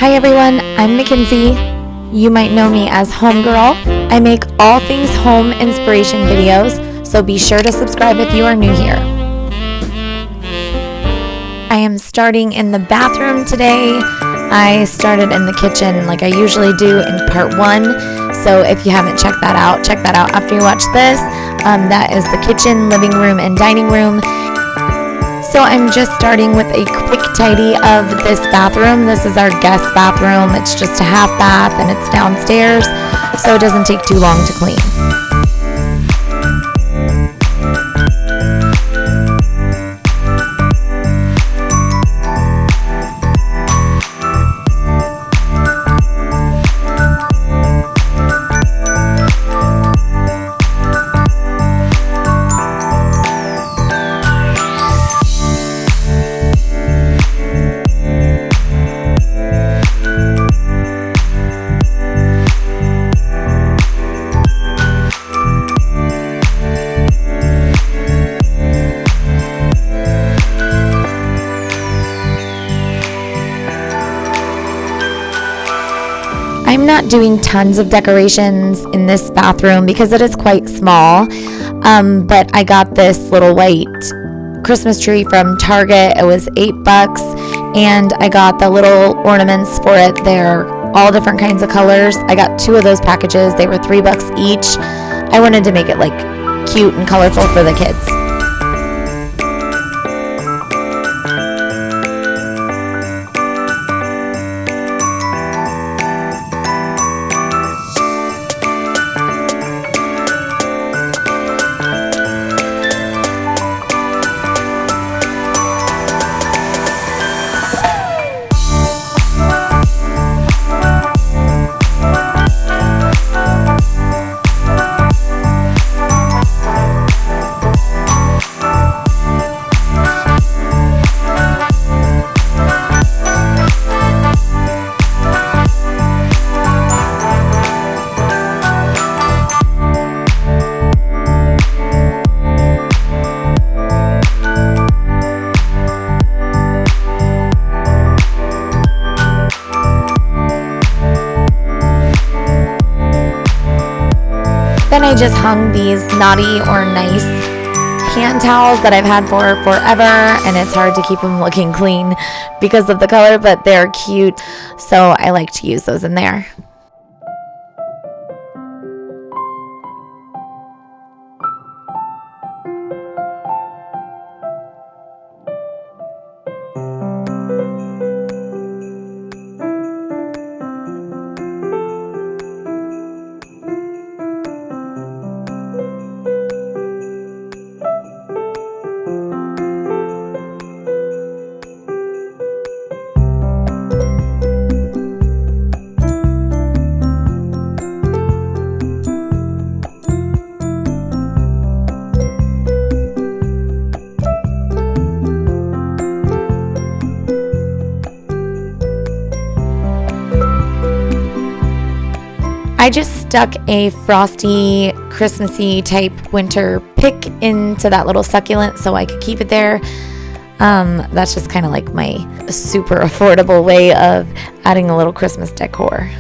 Hi everyone, I'm McKenzie. You might know me as Homegirl. I make all things home inspiration videos, so be sure to subscribe if you are new here. I am starting in the bathroom today. I started in the kitchen like I usually do in part 1, so if you haven't checked that out, check that out after you watch this. That is the kitchen, living room, and dining room. So I'm just starting with a quick tidy of this bathroom. This is our guest bathroom. It's just a half bath and it's downstairs, so it doesn't take too long to clean. I'm not doing tons of decorations in this bathroom because it is quite small, but I got this little white Christmas tree from Target. It was $8, and I got the little ornaments for it. They're all different kinds of colors. I got 2 of those packages. They were $3 each. I wanted to make it like cute and colorful for the kids. Then I just hung these naughty or nice hand towels that I've had for forever, and it's hard to keep them looking clean because of the color, but they're cute, so I like to use those in there. I just stuck a frosty, Christmassy type winter pick into that little succulent so I could keep it there. That's just kind of like my super affordable way of adding a little Christmas decor.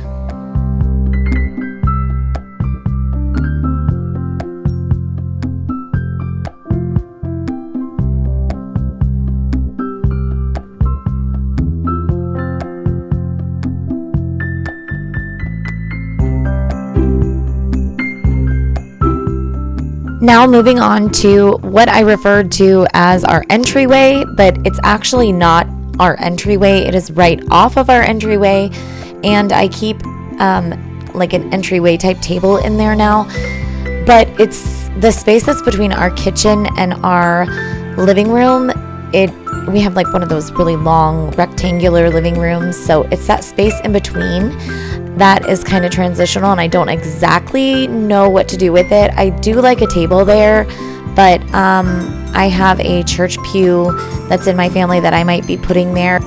Now moving on to what I referred to as our entryway, but it's actually not our entryway. It is right off of our entryway, and I keep like an entryway type table in there now. But it's the space that's between our kitchen and our living room. We have like one of those really long rectangular living rooms, so it's that space in between that is kind of transitional, and I don't exactly know what to do with it. I do like a table there, but I have a church pew that's in my family that I might be putting there.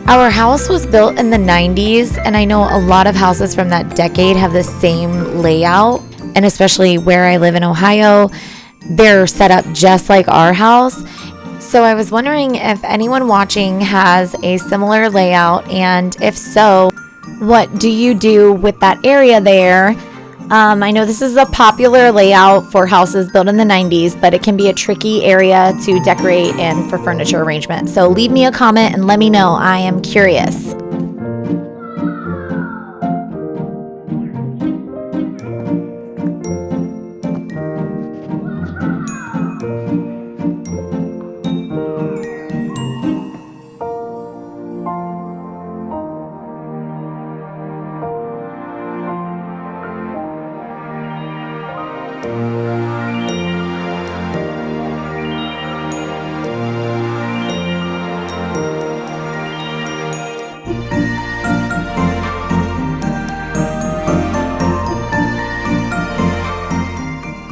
Our house was built in the 90s, and I know a lot of houses from that decade have the same layout, and especially where I live in Ohio, they're set up just like our house. So I was wondering if anyone watching has a similar layout, and if so, what do you do with that area there? I know this is a popular layout for houses built in the 90s, but it can be a tricky area to decorate and for furniture arrangement. So leave me a comment and let me know. I am curious.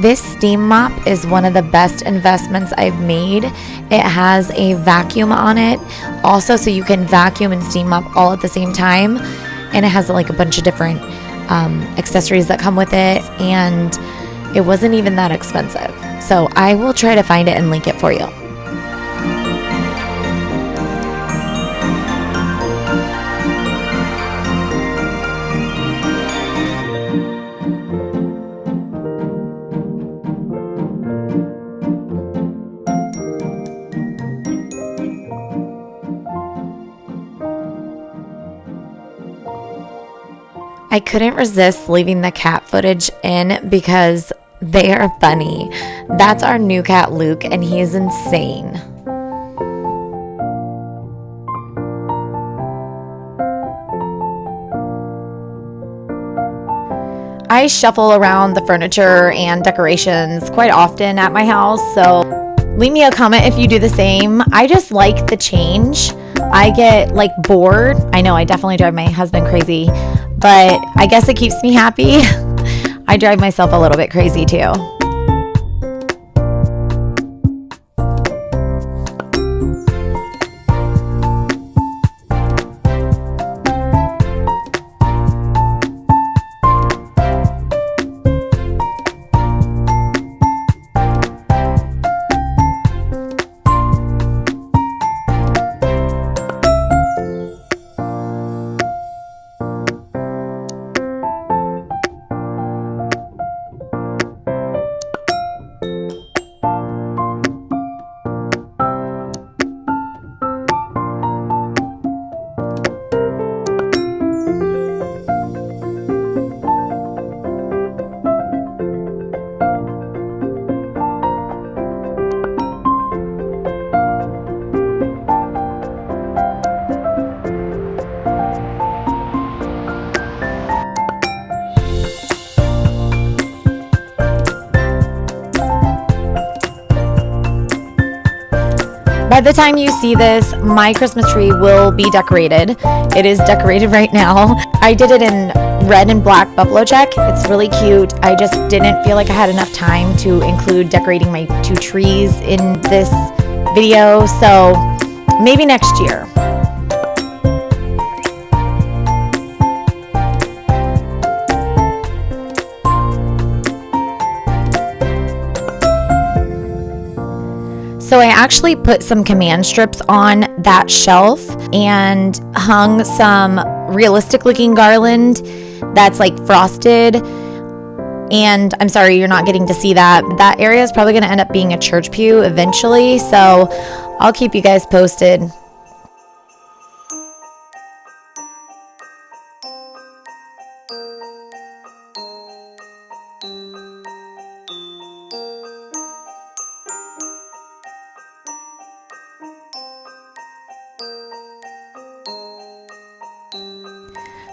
This steam mop is one of the best investments I've made. It has a vacuum on it also, so you can vacuum and steam mop all at the same time, and it has like a bunch of different accessories that come with it, and it wasn't even that expensive. So I will try to find it and link it for you. I couldn't resist leaving the cat footage in because they are funny. That's our new cat, Luke, and he is insane. I shuffle around the furniture and decorations quite often at my house, so leave me a comment if you do the same. I just like the change. I get like bored. I know I definitely drive my husband crazy, but I guess it keeps me happy. I drive myself a little bit crazy too. By the time you see this, my Christmas tree will be decorated. It is decorated right now. I did it in red and black buffalo check. It's really cute. I just didn't feel like I had enough time to include decorating my 2 trees in this video, so maybe next year. So I actually put some command strips on that shelf and hung some realistic looking garland that's like frosted. And I'm sorry you're not getting to see that. That area is probably going to end up being a church pew eventually. So I'll keep you guys posted.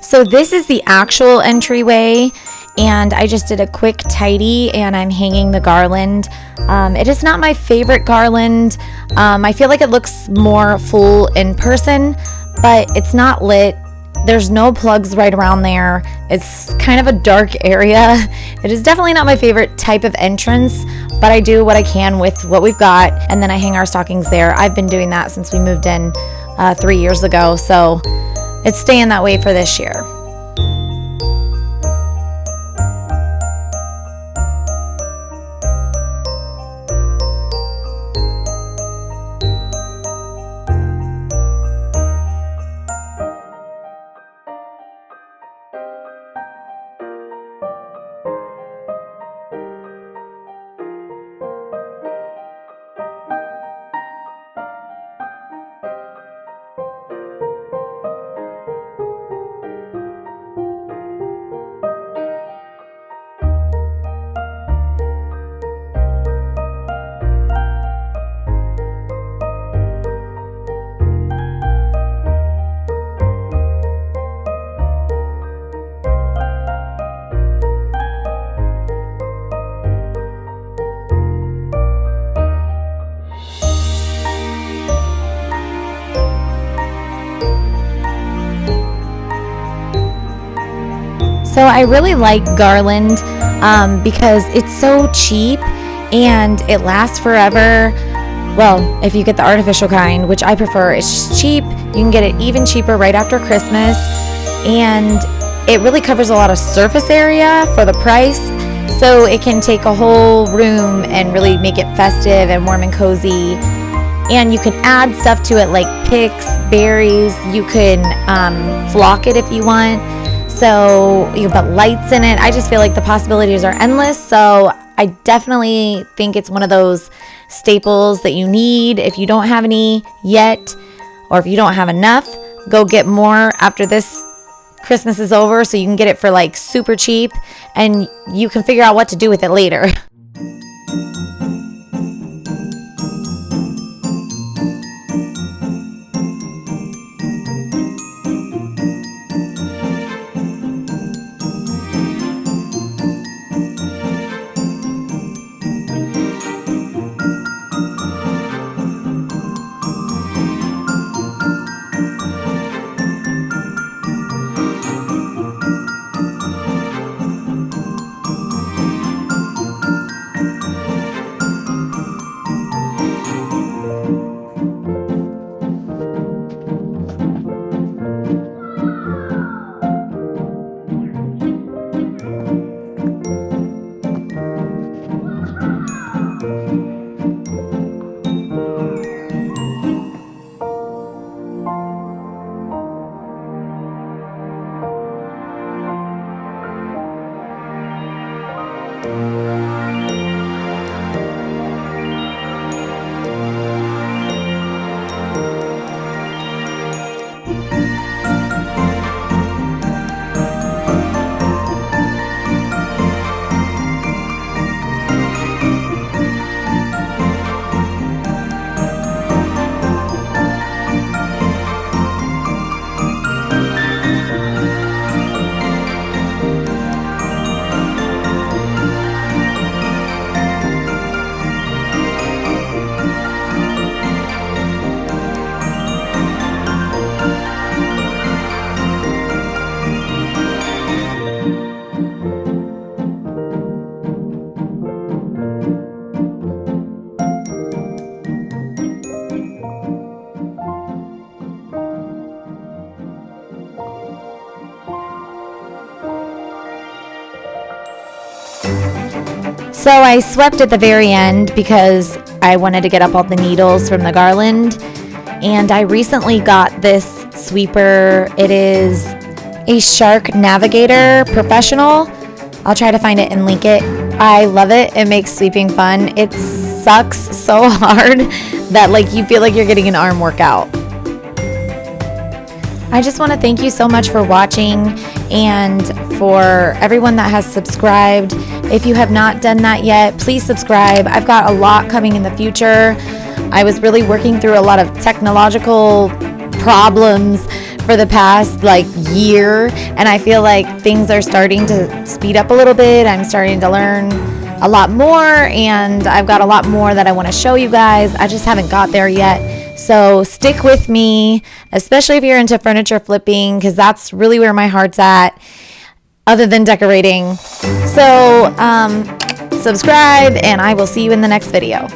So this is the actual entryway, and I just did a quick tidy and I'm hanging the garland. It is not my favorite garland. I feel like it looks more full in person, but it's not lit. There's no plugs right around there. It's kind of a dark area. It is definitely not my favorite type of entrance, but I do what I can with what we've got, and then I hang our stockings there. I've been doing that since we moved in 3 years ago, so it's staying that way for this year. So I really like Garland because it's so cheap and it lasts forever. Well, if you get the artificial kind, which I prefer, it's just cheap. You can get it even cheaper right after Christmas, and it really covers a lot of surface area for the price. So it can take a whole room and really make it festive and warm and cozy. And you can add stuff to it like picks, berries. You can flock it if you want. So you can put lights in it. I just feel like the possibilities are endless. So I definitely think it's one of those staples that you need. If you don't have any yet, or if you don't have enough, go get more after this Christmas is over, so you can get it for like super cheap and you can figure out what to do with it later. So I swept at the very end because I wanted to get up all the needles from the garland. And I recently got this sweeper. It is a Shark Navigator Professional. I'll try to find it and link it. I love it. It makes sweeping fun. It sucks so hard that like you feel like you're getting an arm workout. I just want to thank you so much for watching and for everyone that has subscribed. If you have not done that yet, please subscribe. I've got a lot coming in the future. I was really working through a lot of technological problems for the past like year, and I feel like things are starting to speed up a little bit. I'm starting to learn a lot more, and I've got a lot more that I want to show you guys. I just haven't got there yet. So stick with me, especially if you're into furniture flipping, because that's really where my heart's at, other than decorating. So subscribe, and I will see you in the next video.